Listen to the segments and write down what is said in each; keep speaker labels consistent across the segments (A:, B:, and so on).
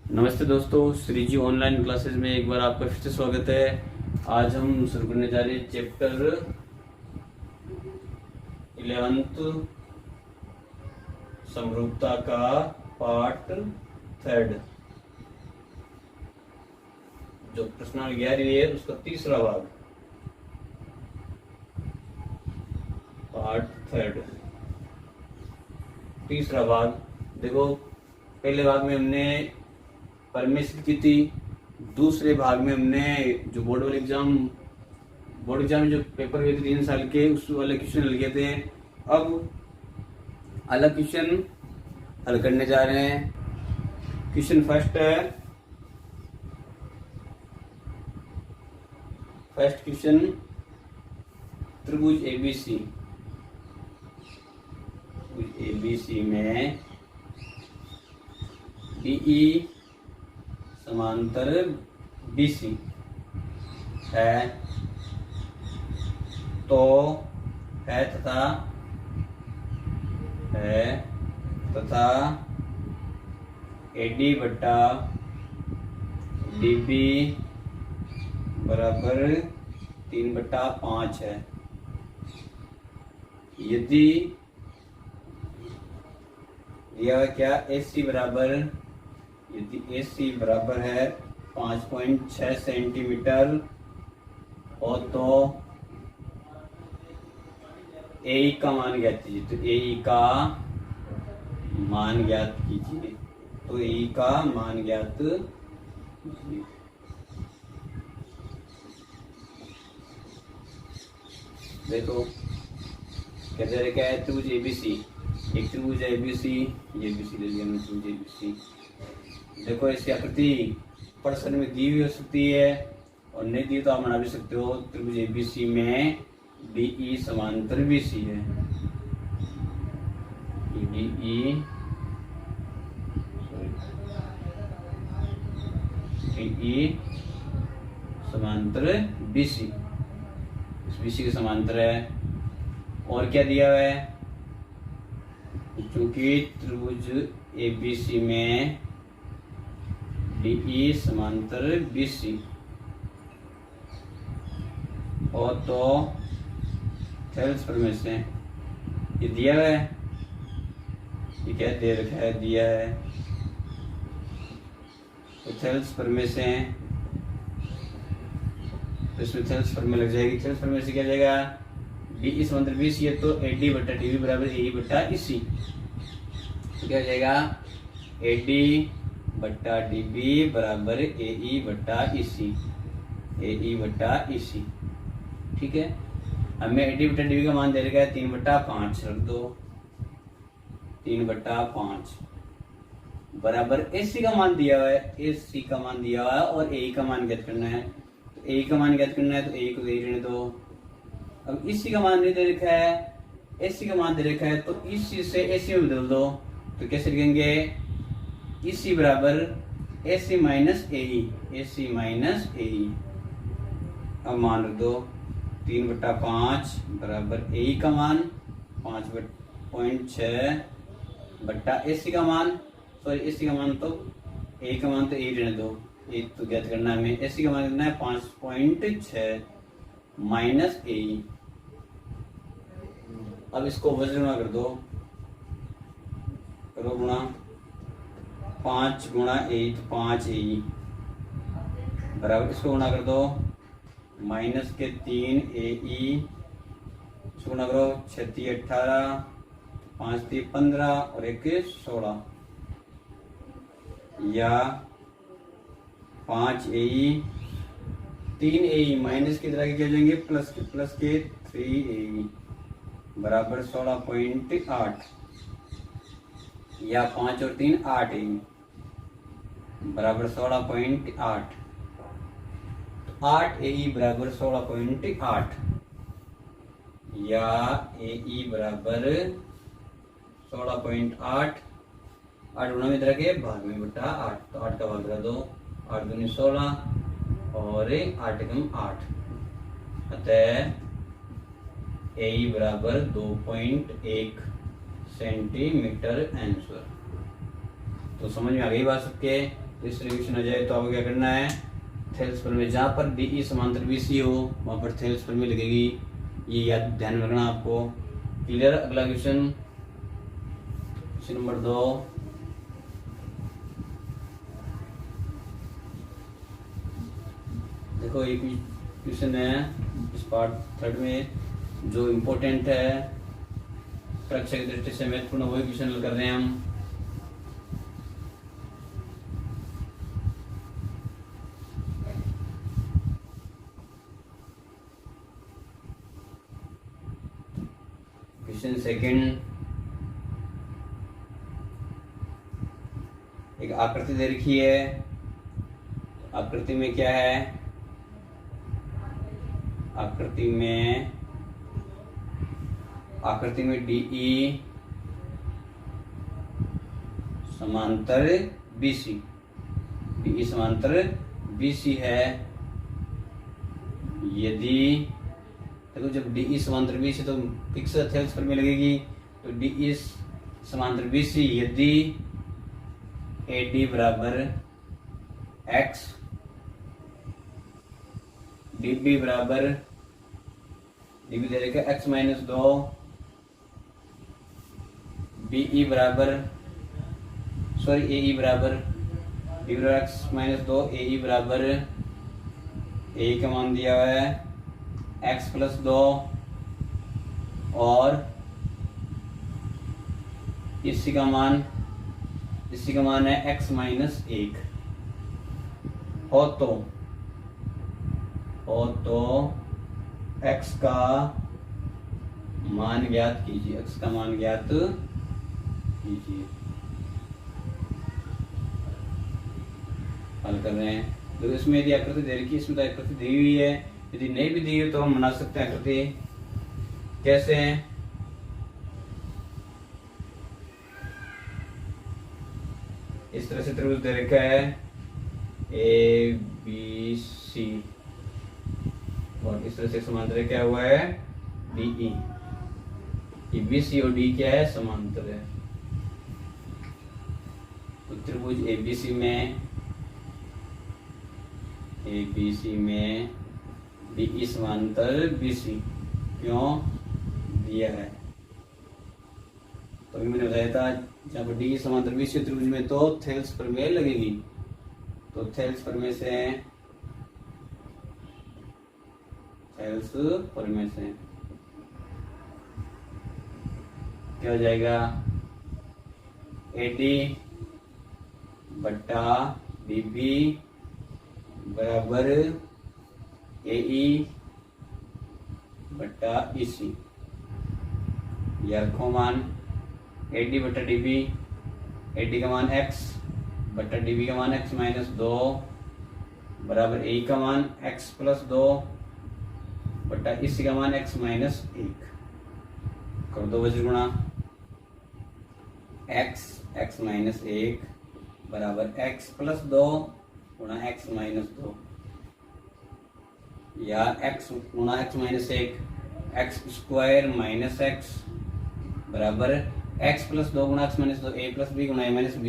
A: नमस्ते दोस्तों, श्री जी online classes में एक बार आपका फिर से स्वागत है। आज हम शुरू करने जा रहे हैं चैप्टर 11th समरूपता का पार्ट 3। जो प्रश्नावली 11 है उसका तीसरा भाग, पार्ट 3 तीसरा भाग। देखो, पहले भाग में हमने परमेश्वर की थी, दूसरे भाग में हमने जो बोर्ड एग्जाम में जो पेपर हुए थे 3 साल के, उस वाले क्वेश्चन लिखे थे। अब अलग क्वेश्चन हल करने जा रहे हैं। क्वेश्चन फर्स्ट क्वेश्चन, त्रिभुज एबीसी में डीई समांतर बीसी है तो है तथा एडी बट्टा डीबी बराबर 3/5 है। यदि यह क्या एसी बराबर है 5.6 सेंटीमीटर और तो ए का मान ज्ञात कीजिए। तो ए का मान ज्ञात कीजिए। देखो क्या दे रहे, क्या है, त्रिभुज एबीसी। एक त्रिभुज एबीसी, ये बीसी ले लिया, त्रिभुज एबीसी। देखो, इसकी आकृति प्रश्न में दी हुई हो सकती है और नहीं दी तो आप बना भी सकते हो। त्रिभुज एबीसी में डीई समांतर बीसी है। डीई समांतर बीसी, इस बीसी के समांतर है। और क्या दिया हुआ है, क्योंकि त्रिभुज एबीसी में डीई समांतर बीसी और तो थेल्स प्रमेय से ये दिया है। ये क्या दे रखा है, दिया है। तो थेल्स प्रमेय से तो इसमें थेल्स प्रमेय लग जाएगी। थेल्स प्रमेय से क्या जाएगा, डीई समांतर बीसी है तो एडी बट्टा डीबी बराबर एई बट्टा ईसी। तो क्या हो जाएगा, एडी बट्टा डीबी बराबर एई बट्टा ईसी। ठीक है, हमें एडी बट्टा डीबी का मान दे रखा है 3/5, रख दो 3/5 बराबर एसी का मान दिया हुआ है, और ए का मान ज्ञात करना है। तो ए का मान ज्ञात करना है तो ए को ए रहने दो। अब इसी का मान नहीं दे रखा है, एसी का मान दे रखा है, तो इसी से एसी में बदल दो। तो कैसे लिखेंगे, इसी बराबर एसी माइनस एई। अब मान रख दो 3/5 बराबर एई का मान 5.6 बट्टा एसी का मान, एसी का मान तो ए का मान तो ए रहने दो, ए तो ज्ञात करना है हमें। एसी का मान कितना है 5.6 माइनस ए। अब इसको वज्र गुणा कर दो, करो गुणा 5 गुणा 8 5 ए बराबर, इसको गुणा कर दो माइनस के 3 ए, इसको गुणा करो 6 18 5 15 और 1 16, या 5 ए 3 ए माइनस की तरह क्या जाएंगे प्लस के 3 ए बराबर 16.8, या 5 और 3 8 ए बराबर 16.8। 8 ए बराबर 16.8, या ए बराबर 16.8। 8 गुणा में तरह के भाग में बटा 8, तो 8 का भाग करा दो, 8 दूनी 16 और 8 एकम 8। अतः ए बराबर 2.1 सेंटीमीटर आंसर। तो समझ में आ गई बात सबके। इस तरह क्वेश्चन आ जाए तो आपको क्या करना है, थेल्स प्रमेय, जहाँ पर DE समांतर BC हो वहाँ पर थेल्स प्रमेय लगेगी, ये याद ध्यान में रखना आपको। क्लियर। अगला क्वेश्चन, क्वेश्चन नंबर 2। देखो एक क्वेश्चन है इस पार्ट 3 में जो इम्पोर्टेंट है, परीक्षा की दृष्टि से महत्वपूर्ण, वही क्वेश्चन हल कर रहे हैं हम। क्वेश्चन सेकंड, एक आकृति दे रखी है, आकृति में क्या है, आकृति में DE समांतर BC, DE समांतर BC है। यदि देखो जब DE समांतर BC तो फिक्स थेल्स प्रमेय लगेगी, तो DE समांतर BC यदि AD बराबर X, DB बराबर, DB दे रखा X माइनस 2, BE बराबर AE बराबर D बराबर X माइनस 2, AE बराबर AE का मान दिया हुआ है X प्लस 2 और इसी का मान है X माइनस 1 हो तो x का मान ज्ञात कीजिए, x का मान ज्ञात कीजिए। हल कर रहे हैं, तो इसमें यदि आकृति दे रखी है, इसमें तो आकृति दी हुई है, यदि नहीं भी दी हुई तो हम बना सकते हैं आकृति। कैसे है, इस तरह से त्रिभुज दे रखा है ABC और इस तरह से समांतर क्या हुआ है DE, BC और D क्या है, समांतर है। तो त्रिभुज ABC में DE समांतर BC क्यों दिया है, तो अभी मैंने बताया था जब DE समांतर BC त्रिभुज में तो थेल्स प्रमेय लगेगी, तो थेल्स प्रमेय से क्या हो जाएगा, AD बट्टा DB बराबर AE बट्टा EC, यह रखो मान AD बट्टा DB, AD का मान X बट्टा DB का मान X माइनस 2 बराबर AE का मान X प्लस 2 बट्टा इसी का मान x माइनस 1, कर दो वज्र गुणा x माइनस 1 बराबर x प्लस 2 गुणा x माइनस 2, या x गुणा x minus 1 x square minus x बराबर x प्लस 2 गुणा x minus 2 a plus b गुणा a माइनस b,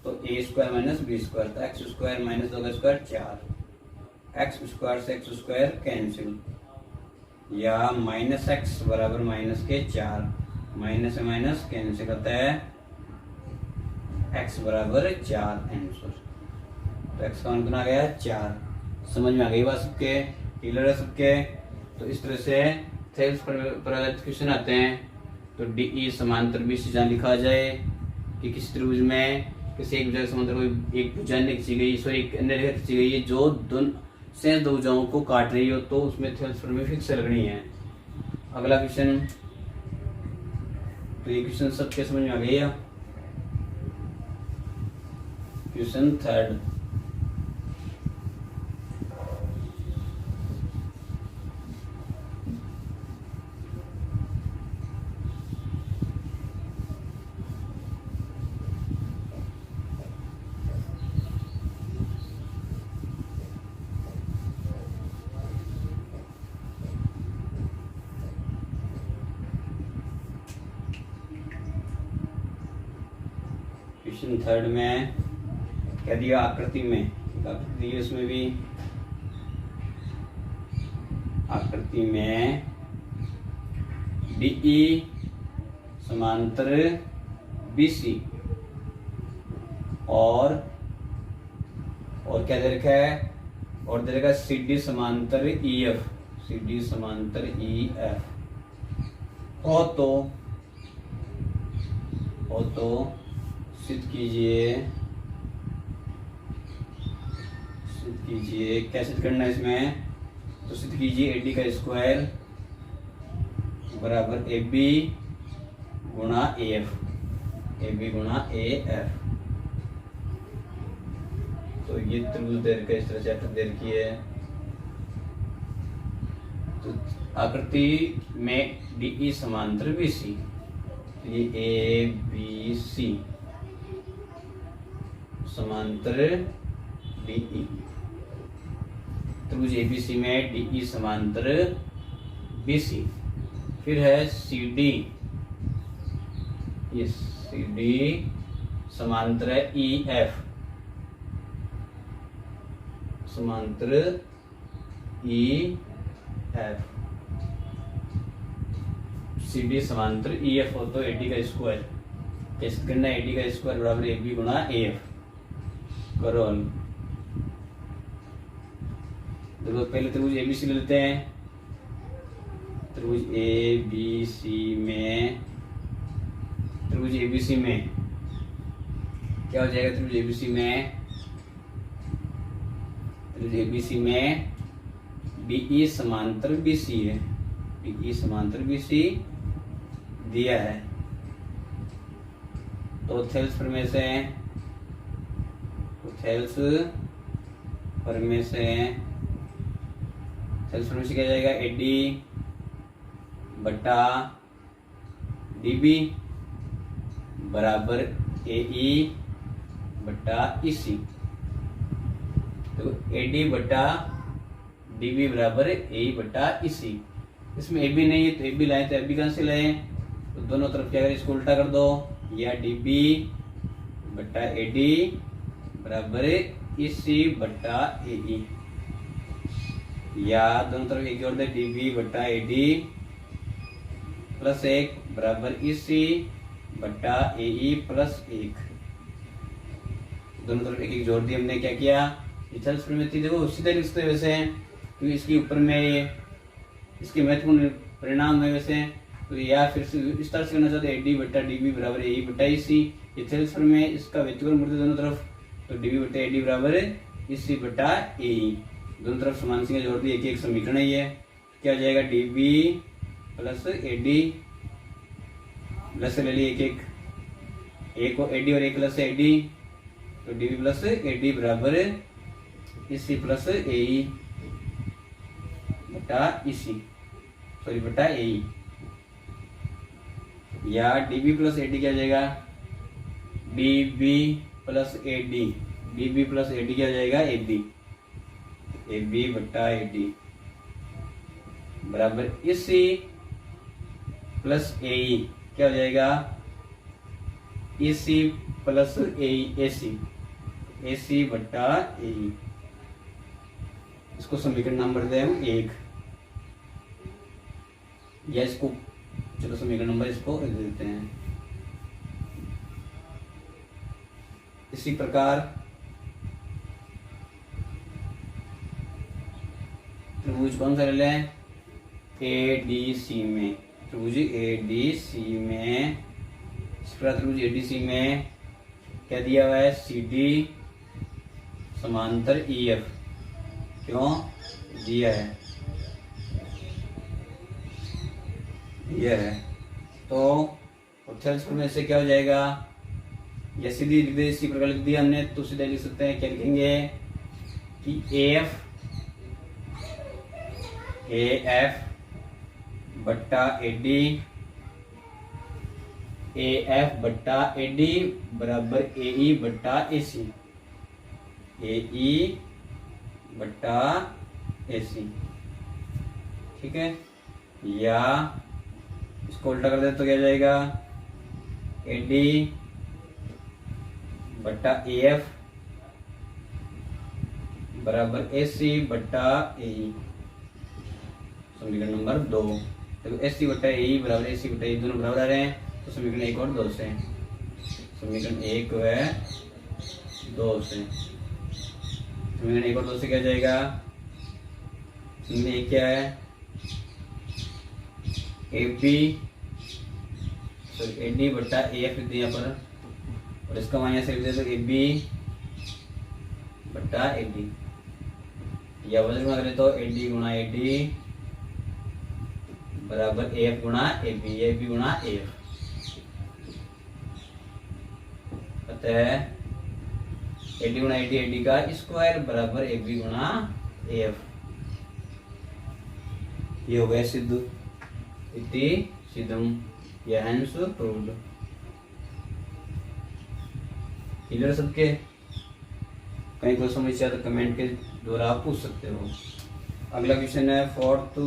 A: तो a square minus b square, तो x स्क्वायर माइनस 2 का स्क्वायर 4, x स्क्वायर से x स्क्वायर कैंसिल, या minus x बराबर minus के 4, माइनस से माइनस कैंसिल करता है, x बराबर 4 आंसर। तो x का मान कितना आ गया 4। समझ में आ गई बात सबके, क्लियर है सबके। तो इस तरह से थेल्स पर क्वेश्चन आते हैं, तो DE समांतर BC जहाँ लिखा जाए कि किसी त्रिभुज में किसी एक भुजा समांतर कोई एक भुजा खींची गई, सॉरी एक अन्य रेखा खींची गई है जो शेष दो भुजाओं को काट रही हो, तो उसमें थेल्स प्रमेय फिक्स लगनी है। अगला क्वेश्चन, तो ये क्वेश्चन सबके समझ में आ गई है। क्वेश्चन 3, क्वेश्चन 3 में क्या दिया आकृति में, आकृति दी उसमें भी, आकृति में DE समांतर BC और क्या दे रखा है, और दे रखा CD समांतर EF, CD समांतर EF हो तो सिद्ध कीजिए, क्या सिद्ध करना है इसमें, तो सिद्ध कीजिए AD का स्क्वायर बराबर AB गुणा AF, AB गुणा AF। तो ये त्रिभुज दे रखा है, इस तरह से आकृति दे रखी है। तो आकृति में DE समांतर BC, ये ABC समांतर DE, त्रिभुज ABC में DE समांतर BC। फिर है CD, ये CD समांतर EF, समांतर EF, CD समांतर EF हो तो AD का स्क्वायर, कैसे करना है, AD का स्क्वायर बराबर AB गुणा AF करो। देखो पहले त्रिभुज ABC ले लेते हैं, त्रिभुज ABC में क्या हो जाएगा, त्रिभुज ABC में DE समांतर BC है, DE समांतर BC दिया है। तो थेल्स प्रमेय से क्या जाएगा, AD बटा DB बराबर AE बटा EC। तो AD बटा DB बराबर AE बटा EC। इसमें AB नहीं है तो AB लाए, तो AB कहाँ से लाए, तो दोनों तरफ क्या करें, इसको उल्टा कर दो, या DB बटा AD बराबर EC बटा AE, या दोनों तरफ एक जोड़ दे, DB बटा AD प्लस 1 बराबर EC बटा AE प्लस 1। दोनों तरफ एक जोड़ दिया हमने, क्या किया, थेल्स प्रमेय थी, देखो सीधे लिखते वैसे हैं, क्योंकि इसके ऊपर में ये इसके महत्वपूर्ण परिणाम है वैसे, तो या फिर इस तरह से करना चाहते हैं, AD बटा DB बराबर AE बटा EC, ये थेल्स प्रमेय, इसका व्यतिक्रम करते दोनों तरफ, तो DB बटा AD बराबर EC बटा AE, दोनों तरफ समान संख्या जोड़ दी, एक समीकरण है ये, क्या हो जाएगा, DB प्लस AD प्लस ले लिए एक को AD और एक प्लस AD, तो DB प्लस AD बराबर EC प्लस AE बटा EC, सॉरी बटा AE, या DB प्लस AD क्या हो जाएगा, DB प्लस AD क्या हो जाएगा, AB बटा AD बराबर EC प्लस AE क्या हो जाएगा, EC प्लस AE, AC बटा AE। इसको समीकरण नंबर दें हम 1, या इसको चलो समीकरण नंबर इसको दे देते हैं। इसी प्रकार त्रिभुज कौन सा ले लें, ADC में, त्रिभुज ADC में, इस प्रकार त्रिभुज ADC में क्या दिया हुआ है, CD समांतर EF, क्यों दिया है, यह है, तो थेल्स प्रमेय से क्या हो जाएगा, या सीधी लिख दे, इसी प्रकार लिख दिया हमने, तो सीधा लिख सकते हैं, क्या लिखेंगे कि AF बट्टा AD बराबर AE बट्टा AC, AE बट्टा AC, ठीक है, या इसको उल्टा कर दे तो क्या जाएगा, AD बट्टा AF बराबर AC बट्टा AE। समीकरण नंबर 2। देखो AC बट्टा AE बराबर AC बट्टा AE दोनों बराबर आ रहे हैं, तो समीकरण 1 और 2 से, समीकरण 1 व 2 से, समीकरण 1 और 2 से क्या जाएगा? समीकरण 1 क्या है? AD बट्टा AF लिख दिया यहाँ पर, और इसका मान यहाँ से लिख दिया तो AB बट्टा AD, या वजन गुणा करें तो AD गुणा AD बराबर AF गुणा AB, AB गुणा AF। अतः AD गुणा AD, AD का स्क्वायर बराबर AB गुणा AF। ये हो गया सिद्ध, इति सिद्धम, यह आंसर प्रूव्ड। क्लियर सबके? कहीं कोई समस्या तो कमेंट के द्वारा आप पूछ सकते हो। अगला क्वेश्चन है 4th।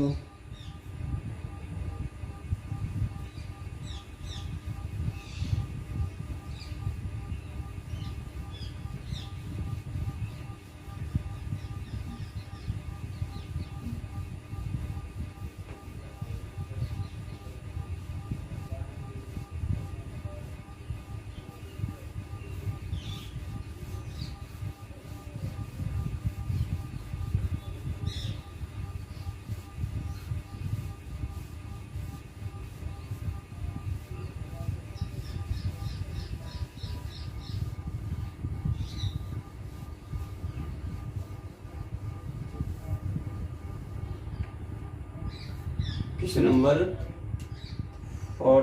A: क्वेश्चन नंबर 4,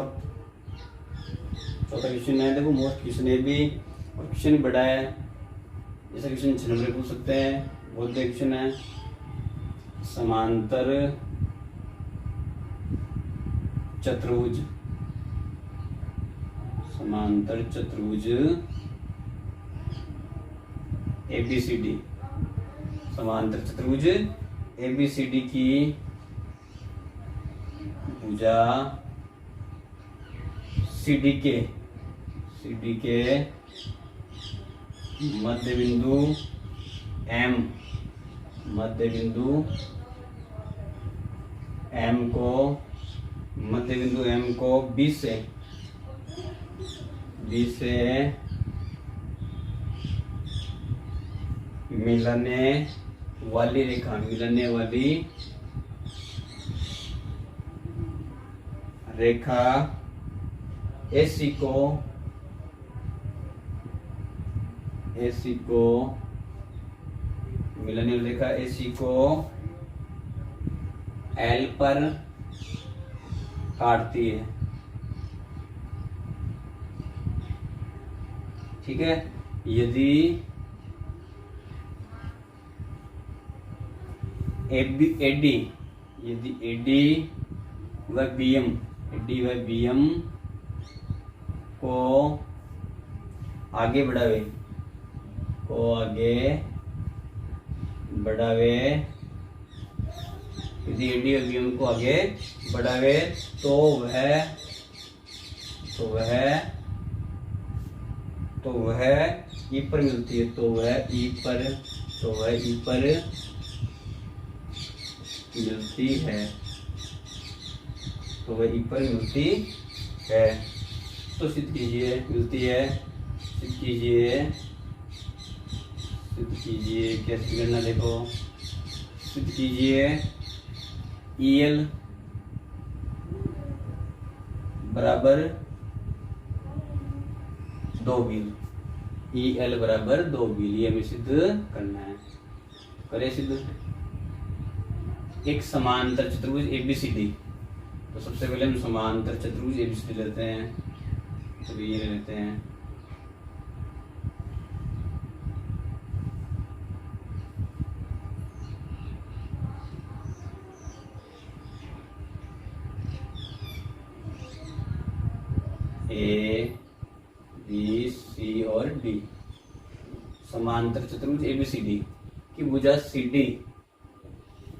A: चौथा क्वेश्चन है। देखो मोस्ट क्वेश्चन है भी, और क्वेश्चन बड़ा है, जैसा क्वेश्चन 6 नंबर पूछ सकते हैं। बहुत क्वेश्चन है। समांतर चतुर्भुज, समांतर चतुर्भुज ABCD, समांतर चतुर्भुज ABCD की भुजा CD के मध्य बिंदु M, मध्य बिंदु M को, मध्य बिंदु M को B से मिलने वाली रेखा, मिलने वाली रेखा AC को मिलने वाली रेखा AC को L पर काटती है। ठीक है। यदि AD व BM को आगे बढ़ावे, यदि AD और BM को आगे बढ़ावे तो वह E पर मिलती है, तो वह E पर मिलती है, तो वह E पर मिलती है। तो सिद्ध कीजिए, मिलती है, सिद्ध कीजिए कैसे करना, देखो सिद्ध कीजिए। EL बराबर 2 बील, EL बराबर 2 बील, ये हमें सिद्ध करना है। करें सिद्ध। एक समांतर चतुर्भुज ABCD, तो सबसे पहले हम समांतर चतुर्भुज ABCD लेते हैं, तो ये लेते हैं। A, B, C और D, समांतर चतुर्भुज ABCD की भुजा CD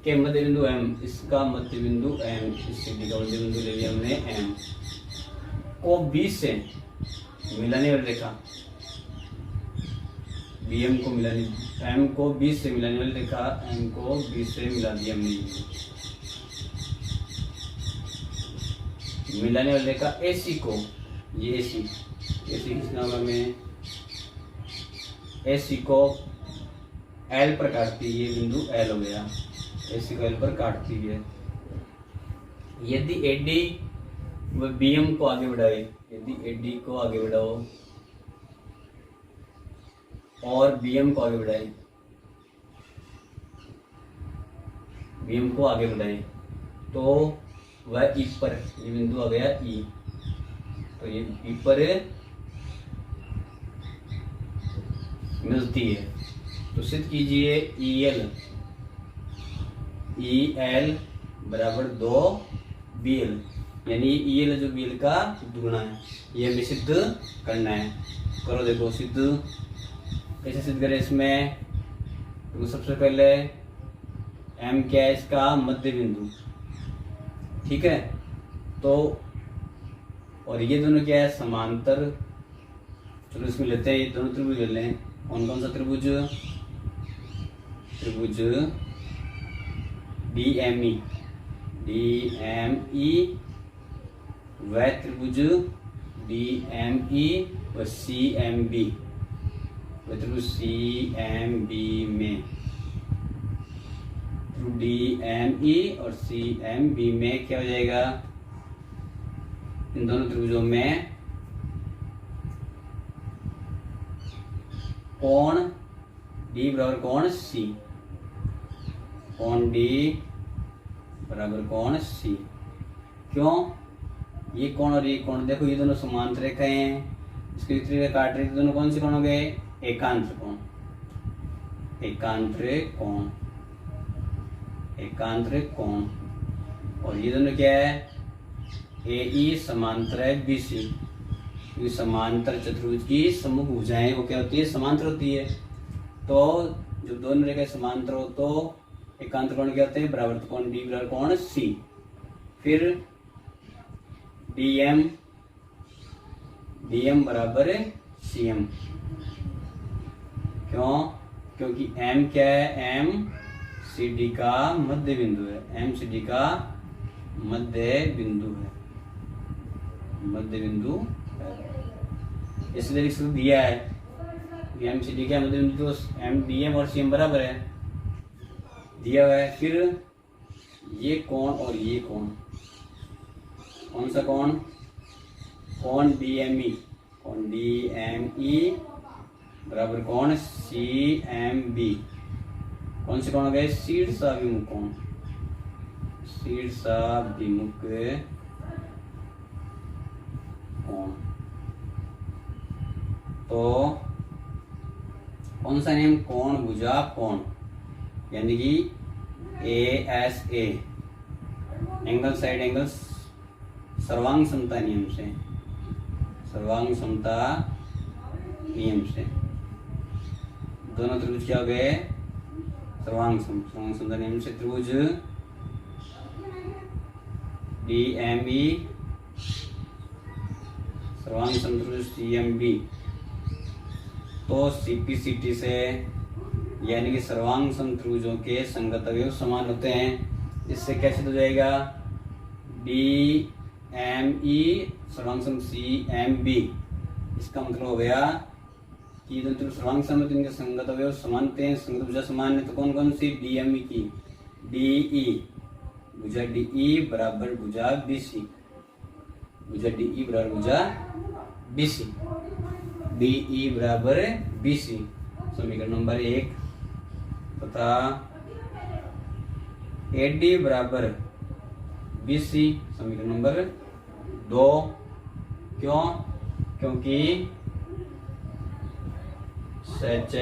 A: के मध्य बिंदु M, इसका मध्य बिंदु M, इस CD का मध्य बिंदु ले लिया हमने M को B से मिलाने वाली रेखा, B बी एम को मिलाने, एम को बी से मिलाने वाले देखा, एम को बी से मिला दिया हमने, मिलाने वाले देखा ए सी को, ये ए सी किसना होगा हमें, ए सी को एल पर काटती है, ये बिंदु एल हो गया, ए सी को एल पर काटती है। यदि ए डी व बी एम को आगे बढ़ाए, यदि ए डी को आगे बढ़ाओ और बी एम को आगे बढ़ाए, बी एम को आगे बढ़ाए तो वह ई पर, ये बिंदु आ गया ई, तो ये ई पर मिलती है। तो सिद्ध कीजिए ई एल बराबर 2 बी एल, यानी ई एल जो बी एल का दुगुना है, ये हमें सिद्ध करना है। करो देखो सिद्ध, कैसे सिद्ध करें इसमें, तो सबसे पहले एम क्या है, इसका मध्य बिंदु, ठीक है। तो और ये दोनों क्या है, समांतर। चलो इसमें लेते हैं, ये दोनों त्रिभुज ले लें। कौन कौन सा त्रिभुज, त्रिभुज डी एम ई व त्रिभुज डी एम ई व सी एम बी, व त्रिभुज सी एम बी में, डी एम ई और सी एम बी में क्या हो जाएगा, इन दोनों त्रिभुजों में कोण डी बराबर कोण सी, कोण डी बराबर कोण सी। क्यों, ये कोण और ये कोण देखो, ये दोनों समांतर रेखाएं हैं, इसके विपरीत रेखा काट रही, दोनों कौन से कोण हो गए, एकांतर कोण, एकांतर कोण, एकांतर कोण। और ये दोनों क्या है, ए ई समांतर है बी सी, क्योंकि समांतर चतुर्भुज की सम्मुख भुजाएं वो क्या होती है, समांतर होती है। तो जब दोनों रेखाएं समांतर हो तो एकांतर कोण क्या होते हैं, बराबर कोण डी बराबर कोण सी। फिर डीएम बराबर सी एम, क्यों, क्योंकि एम क्या है, एम सी डी का मध्य बिंदु है, एम सी डी का मध्य बिंदु है, मध्य बिंदु है। इसलिए इसको दिया है एम सी डी का मध्य बिंदु, तो एम डी एम और सी एम बराबर है, दिया हुआ है। फिर ये कोण और ये कोण, कौन सा कोण, कोण डी एम ई, कोण डी एम ई बराबर कोण सी एम बी, कौन से कोण हो गए, शीर्षाभिमुख कोण, शीर्षाभिमुख कोण। तो कौन सा नियम, कोण भुजा कोण, यानी कि A S A, angle side angle, सर्वांग समता नियम से, सर्वांग समता नियम से दोनों त्रिभुज क्या हो गए, सर्वांग समता नियम से त्रिभुज डी एम ई सर्वांग समत्रिभुज सी एम बी, तो सीपीसीटी से, यानी कि सर्वांग समत्रिभुजों के संगत अवयव समान होते हैं। इससे क्या सिद्ध हो जाएगा, डी एम ई सर्वांग सम सी एम बी, इसका मतलब हो गया कि दोनों सर्वांग समत्रिभुज इनके संगत अवयव समान होते हैं। संगत भुजा समान है तो कौन कौन सी, डी एम ई की डी ई, भुजा डी ई बराबर भुजा बी सी, भुजा डी ई बराबर भुजा बी सी, डी ई बराबर बी सी, समीकरण नंबर 1 तथा ए डी बराबर बी सी, समीकरण नंबर 2। क्यों, क्योंकि सच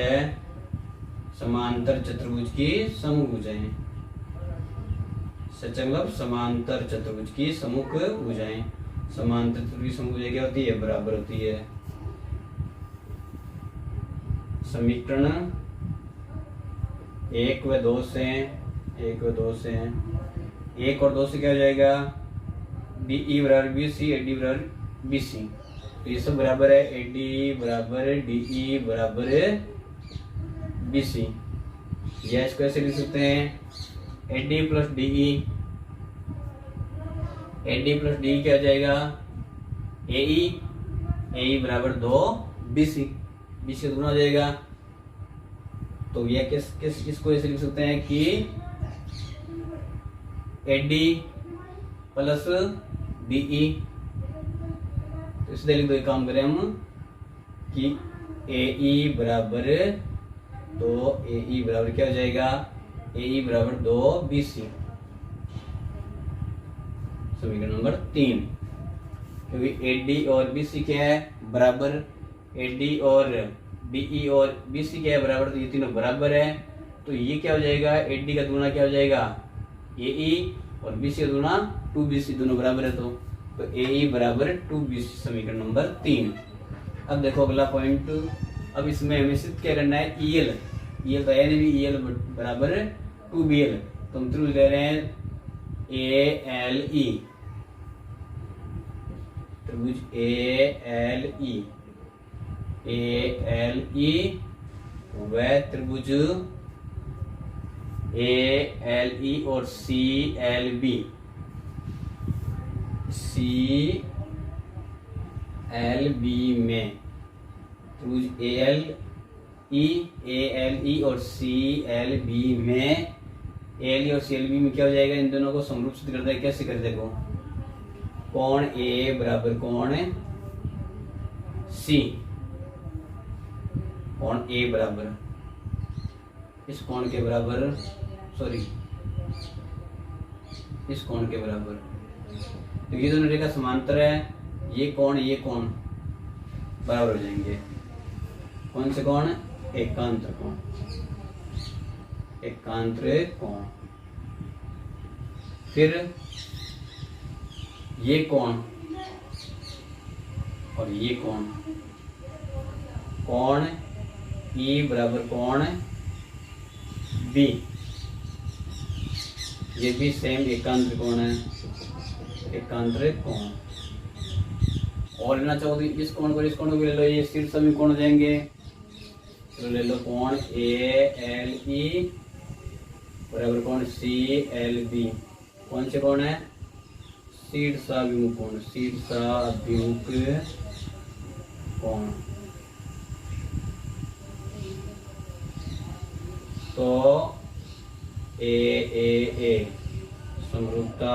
A: समांतर चतुर्भुज की सम्मुख भुजाएं, सच मतलब समांतर चतुर्भुज की सम्मुख भुजाएं, समांतर चतुर्भुज की सम्मुख भुजाएं क्या होती है, बराबर होती है। समीकरण 1 व 2 से, 1 व 2 से, 1 और 2 से क्या हो जाएगा, डी ई बराबर बी सी, ए डी बराबर बी सी, तो ये सब बराबर है, ए डी बराबर डी ई बराबर बी सी, या इसको ऐसे लिख सकते हैं A D plus D E. A D plus D क्या हो जाएगा ए ई बराबर 2 बी सी, बी सी गुना हो जाएगा। तो यह किस इसको ऐसे लिख सकते हैं कि A D plus D E. तो इसलिए लिख दो, एक काम करें हम कि ए ई बराबर 2, ए ई बराबर क्या हो जाएगा ए ई बराबर 2 बी सी, समीकरण नंबर 3। क्योंकि ए डी और बी सी क्या है बराबर, ए डी और डी ई और बी सी क्या है बराबर, तो ये तीनों बराबर है। तो ये क्या हो जाएगा ए डी का दूना क्या हो जाएगा ए ई, और बी सी का दूना 2 बी सी, दोनों बराबर है। तो ए ई बराबर 2 बी सी, समीकरण नंबर 3। अब देखो अगला पॉइंट, अब इसमें हमें सिद्ध क्या करना है ई एल, ई एल तो है नहीं, ई एल बराबर 2 बी एल। तो हम त्रिभुज ले रहे हैं ए एल ई, त्रिभुज ए एल ई, ए एल ई व त्रिभुज ए एल ई और C L B, C L B में त्रिभुज ए एल ई और सी एल बी में, ए एल ई और सी एल बी में क्या हो जाएगा, इन दोनों को समरूप सिद्ध करते हैं। कैसे करते देखो, कोण ए बराबर कोण सी, कोण ए बराबर इस कोण के बराबर, सॉरी इस कोण के बराबर। तो ये दोनों रेखा समांतर है, ये कोण बराबर हो जाएंगे। कौन से कोण, एकांतर कोण, एकांतर कोण। फिर ये कोण और ये कोण, कोण ई बराबर कोण बी, ये भी सेम एकांतर कोण है, एकांतर कोण। और लेना चाहो तो इस कोण को, इस कोण को भी ले लो, ये शीर्ष सभी कोण हो जाएंगे। तो ले लो कोण ए एल ई बराबर कोण सी एल बी। कौन से कोण है, शीर्षाभिमुख कोण, शीर्षाभिमुख कोण। तो ए समरूपता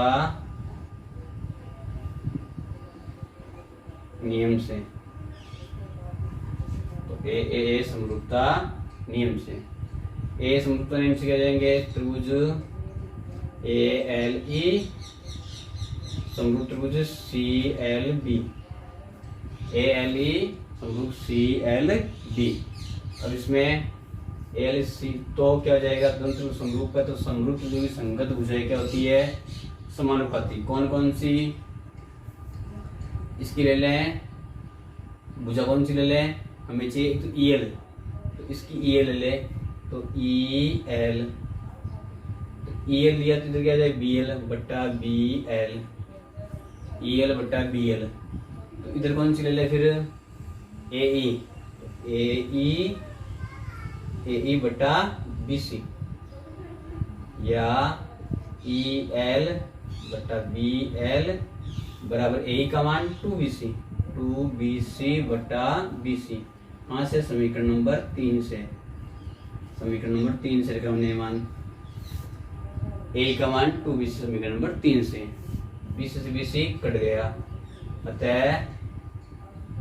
A: नियम से, तो ए समरूपता नियम से, ए समरूपता नियम से क्या जाएंगे, त्रिभुज ए एल ई समरूप त्रिभुज C L B, A L E समरूप सी एल बी। अब इसमें एल सी तो क्या हो जाएगा, दोनों त्रिभुज समरूप है, तो समरूप जो भी संगत भुजाएं क्या होती है, समानुपाती। कौन कौन सी, इसकी ले लें भुजा, कौन सी ले लें, हमें चाहिए एक तो ई एल, तो इसकी ई एल ले ले, तो ई एल, तो ई एल लिया तो इधर क्या जाए बी एल बट्टा बी एल, ई एल बट्टा बी एल। तो इधर कौन सी ले ले फिर ए ई, तो ए ई बट्टा बी सी, या ई एल बट्टा बी एल बराबर ए का मान 2BC, 2BC बटा BC। कहाँ से, समीकरण नंबर 3 से, समीकरण नंबर 3 से रखा हमने मान, ए का मान 2BC समीकरण नंबर 3 से, BC से BC कट गया, अतः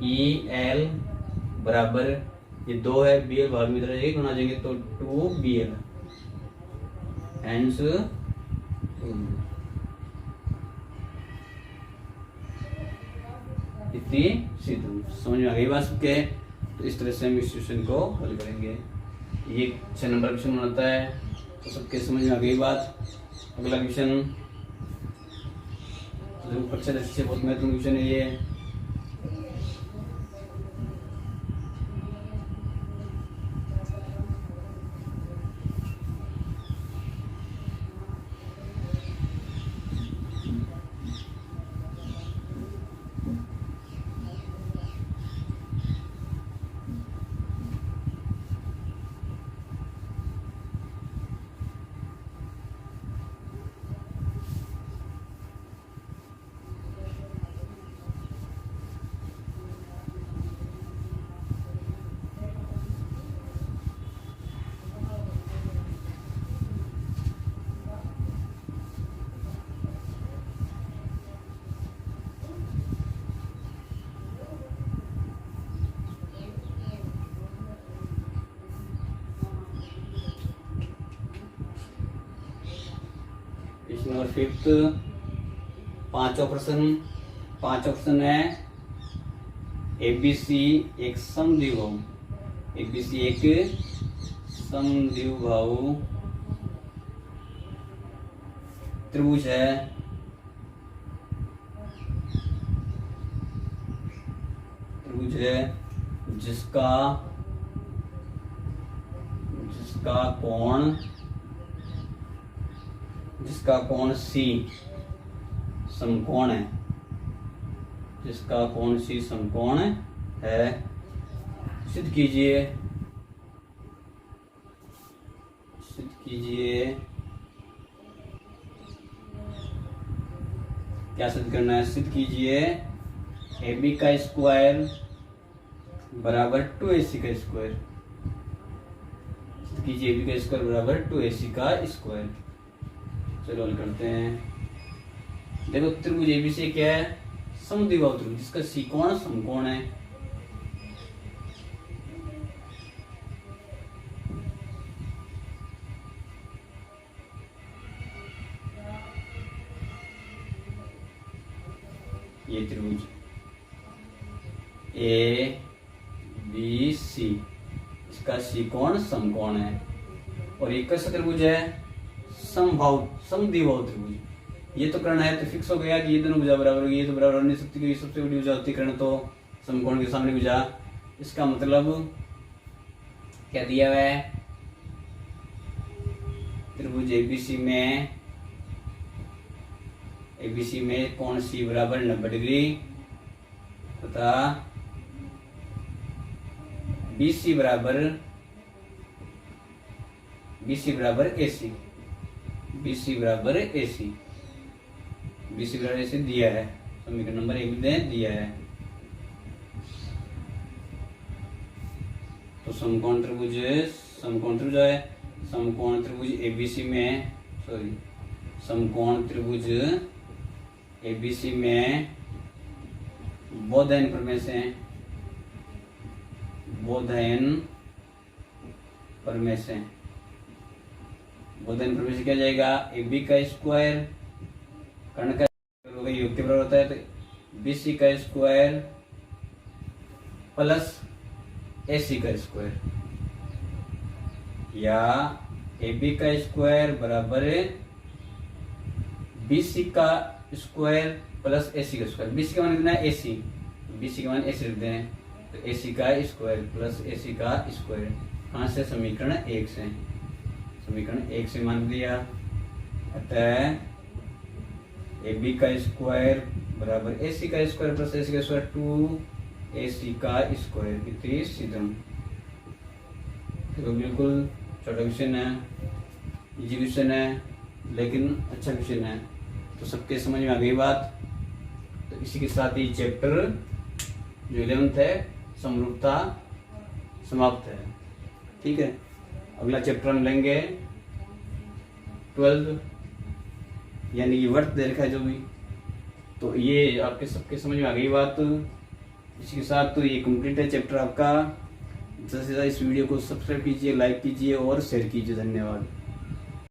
A: ई एल बराबर ये 2 है, BL भाग में इधर एक गुना जाएंगे तो 2BL, हेंस इतनी सीधी। समझ में आ गई बात सबके। तो इस तरह से हम इस क्वेश्चन को हल करेंगे। ये 6 नंबर क्वेश्चन बनाता है, तो सबके समझ में आ गई बात। अगला क्वेश्चन परीक्षा दृष्टि से बहुत महत्वपूर्ण क्वेश्चन है ये। फिफ्थ। पांचवा प्रश्न है ABC एक समद्विबाहु, ABC एक समद्विबाहु त्रिभुज है जिसका कोण C समकोण है, जिसका कोण C समकोण है। सिद्ध कीजिए क्या सिद्ध करना है? सिद्ध कीजिए AB का स्क्वायर बराबर 2AC का स्क्वायर। सिद्ध कीजिए AB का स्क्वायर बराबर 2AC का स्क्वायर। चलो हल करते हैं। देखो त्रिभुज ABC क्या है? समद्विबाहु त्रिभुज जिसका C कोण समकोण है। ये त्रिभुज ABC इसका C कोण समकोण है। और एक कैसा त्रिभुज है? समद्विबाहु त्रिभुज। ये तो कर्ण है तो फिक्स हो गया कि ये दोनों भुजा बराबर होगी। ये तो बराबर नहीं सकती क्योंकि सबसे बड़ी भुजा होती है कर्ण, तो समकोण के सामने भुजा। इसका मतलब क्या दिया हुआ है? त्रिभुज ABC में कोण C बराबर 90 डिग्री तथा BC बराबर AC दिया है। समीकरण नंबर 1 में दिया है। तो समकोण त्रिभुज है, समकोण त्रिभुज ABC में बोधायन प्रमेय से क्या जाएगा? AB का स्क्वायर कर्ण का योग के बराबर होता है, तो BC का स्क्वायर प्लस AC का स्क्वायर, या AB का स्क्वायर बराबर BC का स्क्वायर प्लस AC का स्क्वायर। BC का मान कितना है? AC, BC का मान AC रखते हैं, तो AC का स्क्वायर प्लस AC का स्क्वायर। कहाँ से? समीकरण 1 से। समीकरण 1 से मान दिया। अतः AB का स्क्वायर बराबर AC का स्क्वायर प्लस AC का स्क्वायर 2AC का स्क्वायर। इतनी सीधम। तो बिल्कुल छोटा क्वेश्चन है, इजी क्वेश्चन है, लेकिन अच्छा क्वेश्चन है। तो सबके समझ में आ गई बात। तो इसी के साथ ही चैप्टर जो 11th है समरूपता समाप्त है। ठीक है, अगला चैप्टर हम लेंगे 12 यानी कि वर्त दे रखा है जो भी। तो ये आपके सबके समझ में आ गई बात। इसी के साथ तो ये कंप्लीट है चैप्टर आपका। ज़्यादा से ज़्यादा इस वीडियो को सब्सक्राइब कीजिए, लाइक कीजिए और शेयर कीजिए। धन्यवाद।